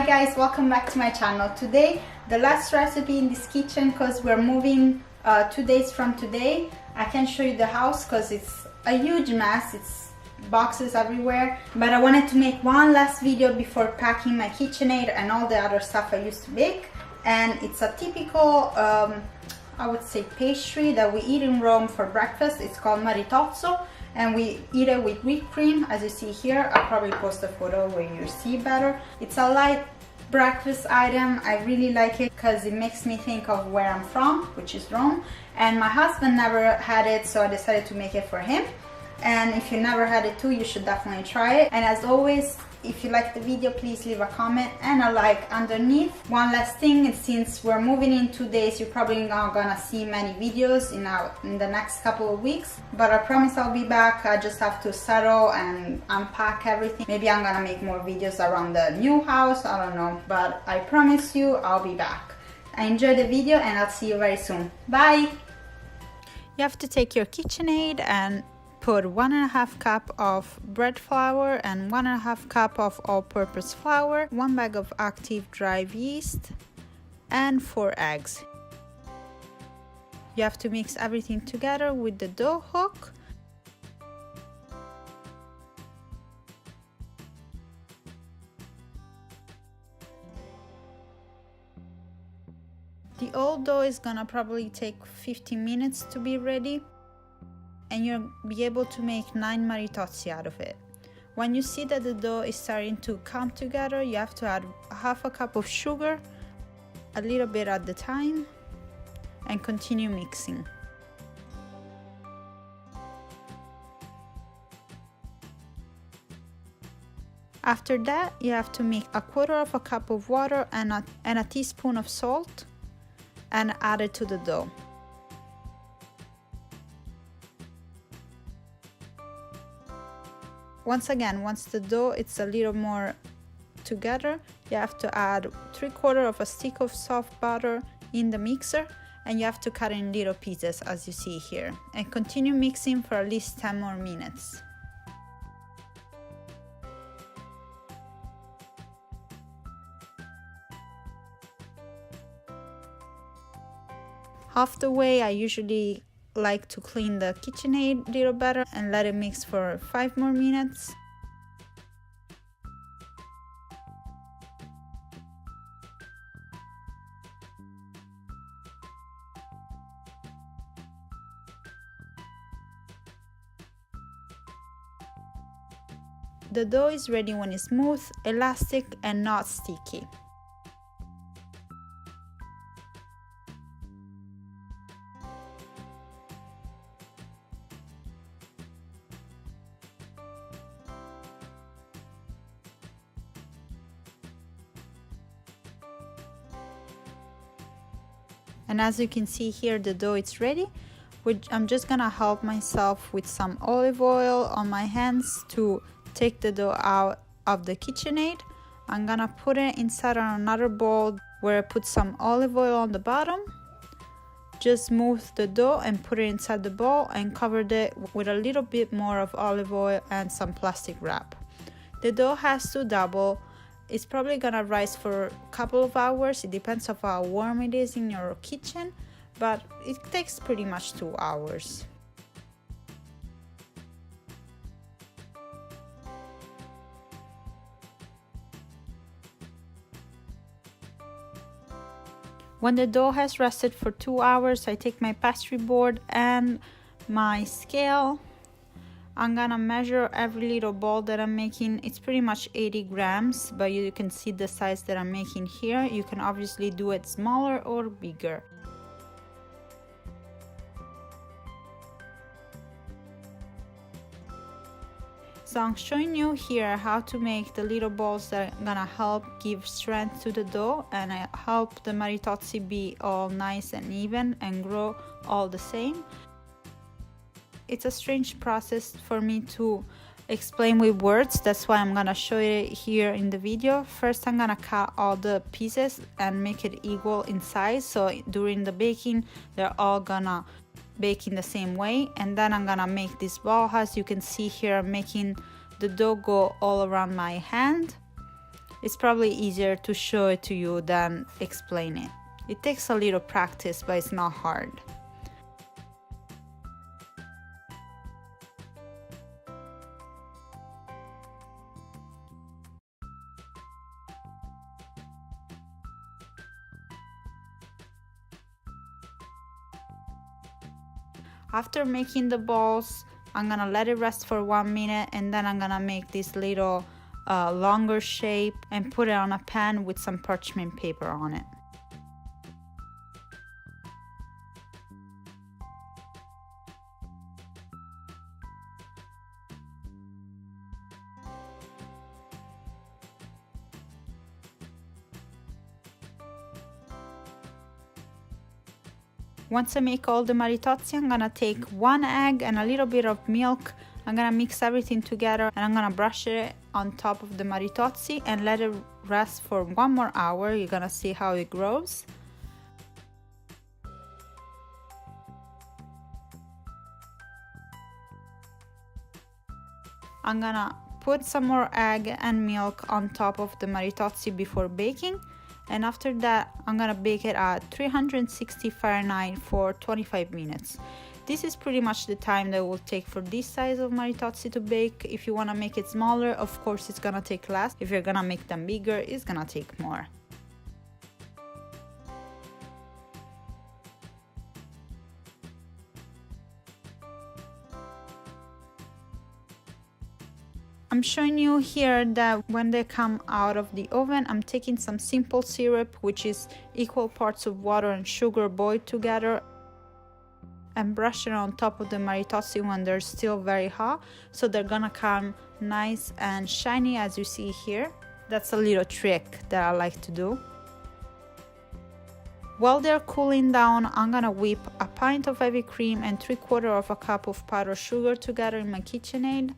Hi guys, welcome back to my channel. Today the last recipe in this kitchen, because we're moving 2 days from today. I can't show you the house because it's a huge mess. It's boxes everywhere, but I wanted to make one last video before packing my KitchenAid and all the other stuff I used to bake. And it's a typical I would say pastry that we eat in Rome for breakfast. It's called Maritozzi, and we eat it with whipped cream, as you see here. I'll probably post a photo where you see better. It's a light breakfast item. I really like it because it makes me think of where I'm from, which is Rome, and my husband never had it, so I decided to make it for him. And if you never had it too, you should definitely try it. And as always, if you like the video, please leave a comment and a like underneath. One last thing, since we're moving in 2 days, you're probably not gonna see many videos in the next couple of weeks, but I promise I'll be back. I just have to settle and unpack everything. Maybe I'm gonna make more videos around the new house, I don't know, but I promise you I'll be back. I enjoyed the video and I'll see you very soon. Bye! You have to take your KitchenAid and put 1.5 cup of bread flour and 1.5 cup of all-purpose flour, 1 bag of active dry yeast, and 4 eggs. You have to mix everything together with the dough hook. The old dough is gonna probably take 15 minutes to be ready, and you'll be able to make 9 Maritozzi out of it. When you see that the dough is starting to come together, you have to add 1/2 cup of sugar, a little bit at the time, and continue mixing. After that, you have to mix 1/4 cup of water and a teaspoon of salt and add it to the dough. Once the dough is a little more together, you have to add 3/4 of a stick of soft butter in the mixer, and you have to cut in little pieces as you see here, and continue mixing for at least 10 more minutes. Half the way, I usually like to clean the KitchenAid a little better and let it mix for 5 more minutes. The dough is ready when it's smooth, elastic, and not sticky. And as you can see here, the dough is ready. I'm just gonna help myself with some olive oil on my hands to take the dough out of the KitchenAid. I'm gonna put it inside on another bowl where I put some olive oil on the bottom. Just move the dough and put it inside the bowl and covered it with a little bit more of olive oil and some plastic wrap. The dough has to double. It's probably gonna rise for a couple of hours. It depends on how warm it is in your kitchen, but it takes pretty much 2 hours. When the dough has rested for 2 hours, I take my pastry board and my scale. I'm gonna measure every little ball that I'm making. It's pretty much 80 grams, but you can see the size that I'm making here. You can obviously do it smaller or bigger. So I'm showing you here how to make the little balls that are gonna help give strength to the dough and help the Maritozzi be all nice and even and grow all the same. It's a strange process for me to explain with words, that's why I'm gonna show it here in the video. First, I'm gonna cut all the pieces and make it equal in size, so during the baking they're all gonna bake in the same way. And then I'm gonna make this ball. As you can see here, I'm making the dough go all around my hand. it's probably easier to show it to you than explain it. It takes a little practice, but it's not hard. After making the balls, I'm gonna let it rest for 1 minute, and then I'm gonna make this little longer shape and put it on a pan with some parchment paper on it. Once I make all the Maritozzi, I'm gonna take 1 egg and a little bit of milk. I'm gonna mix everything together, and I'm gonna brush it on top of the Maritozzi and let it rest for 1 more hour. You're gonna see how it grows. I'm gonna put some more egg and milk on top of the Maritozzi before baking. And after that, I'm gonna bake it at 360 Fahrenheit for 25 minutes. This is pretty much the time that it will take for this size of Maritozzi to bake. If you wanna make it smaller, of course it's gonna take less. If you're gonna make them bigger, it's gonna take more. I'm showing you here that when they come out of the oven, I'm taking some simple syrup, which is equal parts of water and sugar boiled together, and brush it on top of the Maritozzi when they're still very hot, so they're gonna come nice and shiny as you see here. That's a little trick that I like to do. While they're cooling down, I'm gonna whip a pint of heavy cream and 3/4 of a cup of powdered sugar together in my KitchenAid.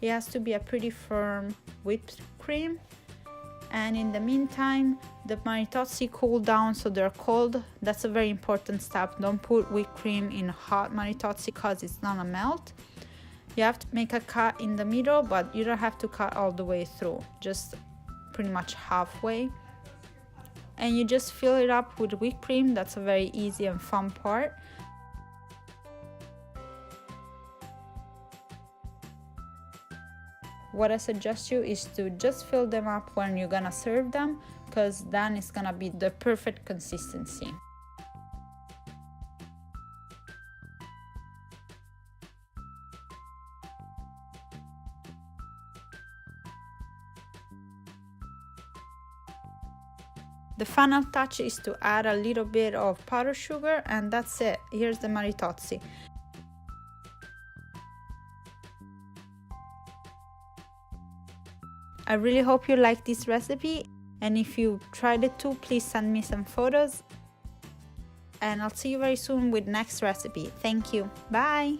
It has to be a pretty firm whipped cream. And in the meantime, the Maritozzi cool down so they're cold. That's a very important step. Don't put whipped cream in hot Maritozzi because it's gonna melt. You have to make a cut in the middle, but you don't have to cut all the way through, just pretty much halfway. And you just fill it up with whipped cream. That's a very easy and fun part. What I suggest you is to just fill them up when you're gonna serve them, because then it's gonna be the perfect consistency. The final touch is to add a little bit of powdered sugar, and that's it. Here's the Maritozzi. I really hope you like this recipe, and if you tried it too, please send me some photos. And I'll see you very soon with next recipe. Thank you. Bye!